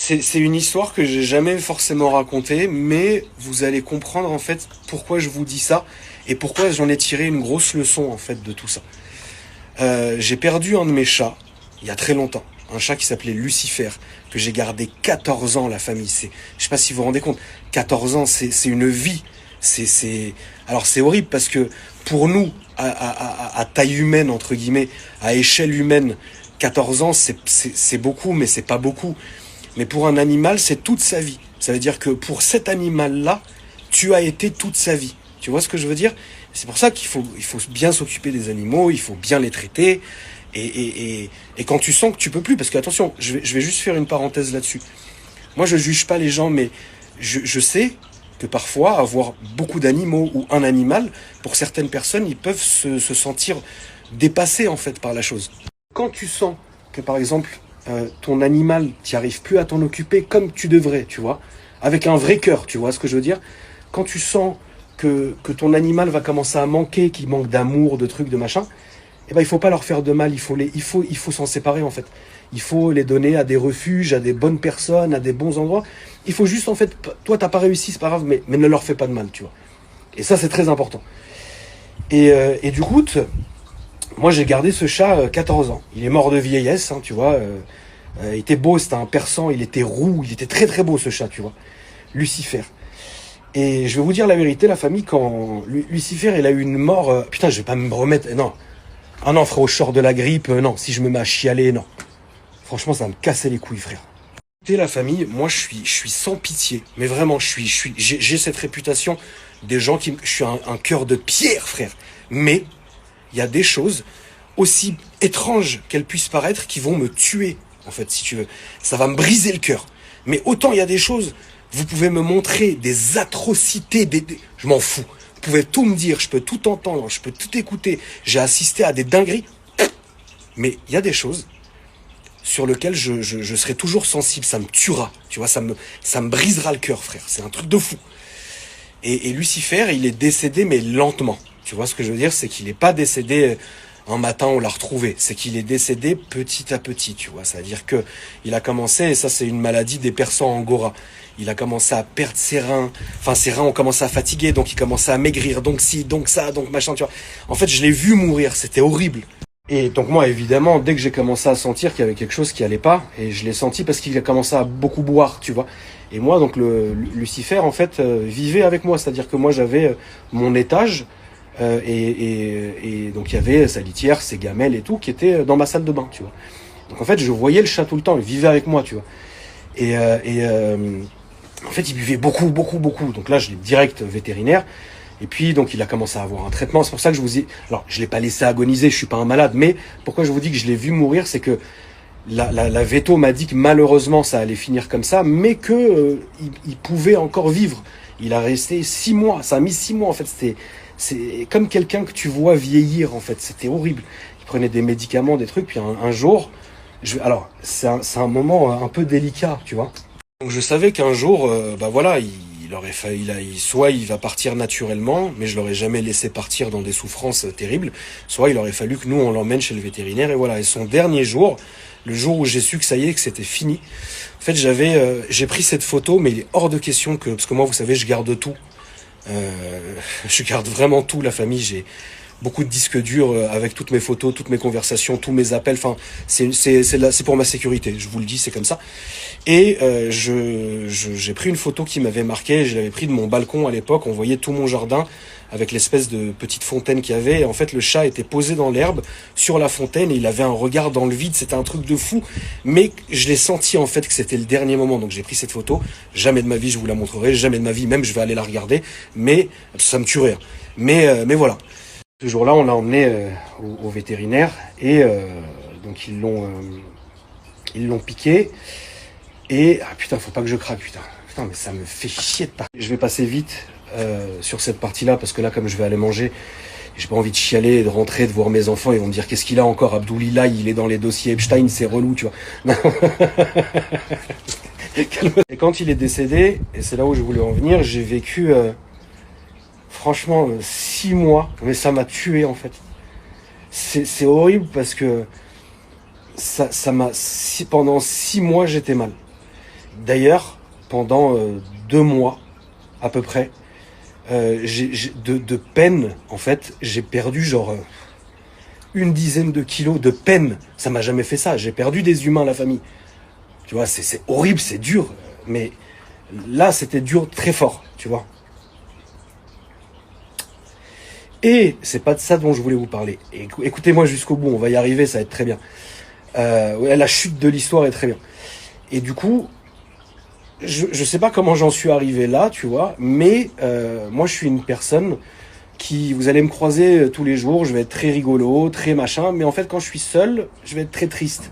C'est une histoire que j'ai jamais forcément racontée, mais vous allez comprendre en fait pourquoi je vous dis ça et pourquoi j'en ai tiré une grosse leçon en fait de tout ça. J'ai perdu un de mes chats il y a très longtemps, un chat qui s'appelait Lucifer, que j'ai gardé 14 ans la famille. Je sais pas si vous vous rendez compte, 14 ans c'est une vie. Alors c'est horrible parce que pour nous, à taille humaine entre guillemets, à échelle humaine, 14 ans c'est beaucoup, mais c'est pas beaucoup. Mais pour un animal, c'est toute sa vie. Ça veut dire que pour cet animal-là, tu as été toute sa vie. Tu vois ce que je veux dire? C'est pour ça qu'il faut bien s'occuper des animaux, il faut bien les traiter. Et quand tu sens que tu peux plus, parce que attention, je vais juste faire une parenthèse là-dessus. Moi, je juge pas les gens, mais je sais que parfois, avoir beaucoup d'animaux ou un animal, pour certaines personnes, ils peuvent se sentir dépassés en fait par la chose. Quand tu sens que par exemple ton animal, tu arrives plus à t'en occuper comme tu devrais, tu vois, avec un vrai cœur, tu vois ce que je veux dire? Quand tu sens que ton animal va commencer à manquer, qu'il manque d'amour, de trucs, de machin, eh ben il faut pas leur faire de mal, il faut s'en séparer en fait. Il faut les donner à des refuges, à des bonnes personnes, à des bons endroits. Il faut juste en fait, toi t'as pas réussi, c'est pas grave, mais ne leur fais pas de mal, tu vois. Et ça c'est très important. Et du coup, moi j'ai gardé ce chat 14 ans. Il est mort de vieillesse, hein, tu vois. Il était beau, c'était un persan, il était roux, il était très très beau ce chat, tu vois. Lucifer. Et je vais vous dire la vérité, la famille, quand Lucifer il a eu une mort, putain je vais pas me remettre, non. Ah non frérot, je sors de la grippe, non. Si je me mets à chialer, non. Franchement ça va me casser les couilles frère. Écoutez la famille, moi je suis sans pitié. Mais vraiment, j'ai cette réputation des gens je suis un cœur de pierre frère. Mais il y a des choses aussi étranges qu'elles puissent paraître qui vont me tuer, en fait, si tu veux. Ça va me briser le cœur. Mais autant il y a des choses, vous pouvez me montrer des atrocités, je m'en fous. Vous pouvez tout me dire, je peux tout entendre, je peux tout écouter. J'ai assisté à des dingueries. Mais il y a des choses sur lesquelles je serai toujours sensible. Ça me tuera, tu vois, ça me brisera le cœur, frère. C'est un truc de fou. Et Lucifer, il est décédé, mais lentement. Tu vois ce que je veux dire? C'est qu'il n'est pas décédé un matin, on l'a retrouvé. C'est qu'il est décédé petit à petit, tu vois. C'est-à-dire que il a commencé, et ça c'est une maladie des persans angora. Il a commencé à perdre ses reins. Enfin, ses reins ont commencé à fatiguer, donc il commençait à maigrir. Donc ci, donc ça, donc machin, tu vois. En fait, je l'ai vu mourir, c'était horrible. Et donc moi, évidemment, dès que j'ai commencé à sentir qu'il y avait quelque chose qui allait pas, et je l'ai senti parce qu'il a commencé à beaucoup boire, tu vois. Et moi, donc Lucifer, en fait, vivait avec moi. C'est-à-dire que moi, j'avais mon étage, et donc il y avait sa litière, ses gamelles et tout, qui étaient dans ma salle de bain, tu vois. Donc en fait, je voyais le chat tout le temps, il vivait avec moi, tu vois. En fait, il buvait beaucoup, beaucoup, beaucoup. Donc là, je l'ai direct vétérinaire. Et puis, donc, il a commencé à avoir un traitement. C'est pour ça que je vous ai... Alors, je l'ai pas laissé agoniser, je suis pas un malade. Mais pourquoi je vous dis que je l'ai vu mourir, c'est que la véto m'a dit que malheureusement, ça allait finir comme ça, mais que il pouvait encore vivre. Il a resté 6 mois. Ça a mis 6 mois, en fait. C'est comme quelqu'un que tu vois vieillir, en fait. C'était horrible. Il prenait des médicaments, des trucs. Puis un jour... Alors, c'est un moment un peu délicat, tu vois. Donc je savais qu'un jour, bah voilà, il aurait fallu, soit il va partir naturellement, mais je l'aurais jamais laissé partir dans des souffrances terribles, soit il aurait fallu que nous on l'emmène chez le vétérinaire et voilà. Et son dernier jour, le jour où j'ai su que ça y est, que c'était fini, en fait j'ai pris cette photo, mais il est hors de question que, parce que moi vous savez, je garde tout, je garde vraiment tout, la famille, j'ai beaucoup de disques durs avec toutes mes photos, toutes mes conversations, tous mes appels. Enfin, c'est pour ma sécurité. Je vous le dis, c'est comme ça. Et j'ai pris une photo qui m'avait marqué. Je l'avais pris de mon balcon à l'époque. On voyait tout mon jardin avec l'espèce de petite fontaine qu'il y avait. Et en fait, le chat était posé dans l'herbe sur la fontaine et il avait un regard dans le vide. C'était un truc de fou. Mais je l'ai senti en fait que c'était le dernier moment. Donc j'ai pris cette photo. Jamais de ma vie je vous la montrerai. Jamais de ma vie même je vais aller la regarder. Mais ça me tuerait. Mais voilà. Ce jour-là, on l'a emmené au vétérinaire et donc ils l'ont piqué. Et ah putain, faut pas que je craque, putain. Putain, mais ça me fait chier de partir. Je vais passer vite sur cette partie-là parce que là, comme je vais aller manger, j'ai pas envie de chialer, de rentrer, de voir mes enfants. Ils vont me dire qu'est-ce qu'il a encore, Abdoulillah, il est dans les dossiers Epstein, c'est relou, tu vois. Et quand il est décédé, et c'est là où je voulais en venir, j'ai vécu franchement 6 mois, mais ça m'a tué en fait. C'est horrible parce que pendant 6 mois j'étais mal. D'ailleurs, pendant 2 mois à peu près, de peine, en fait, j'ai perdu genre une dizaine de kilos de peine. Ça m'a jamais fait ça. J'ai perdu des humains, la famille. Tu vois, c'est horrible, c'est dur. Mais là, c'était dur très fort, tu vois. Et c'est pas de ça dont je voulais vous parler. Écoutez-moi jusqu'au bout, on va y arriver, ça va être très bien. Ouais, la chute de l'histoire est très bien. Et du coup, je sais pas comment j'en suis arrivé là, tu vois, mais moi je suis une personne qui, vous allez me croiser tous les jours, je vais être très rigolo, très machin, mais en fait quand je suis seul, je vais être très triste.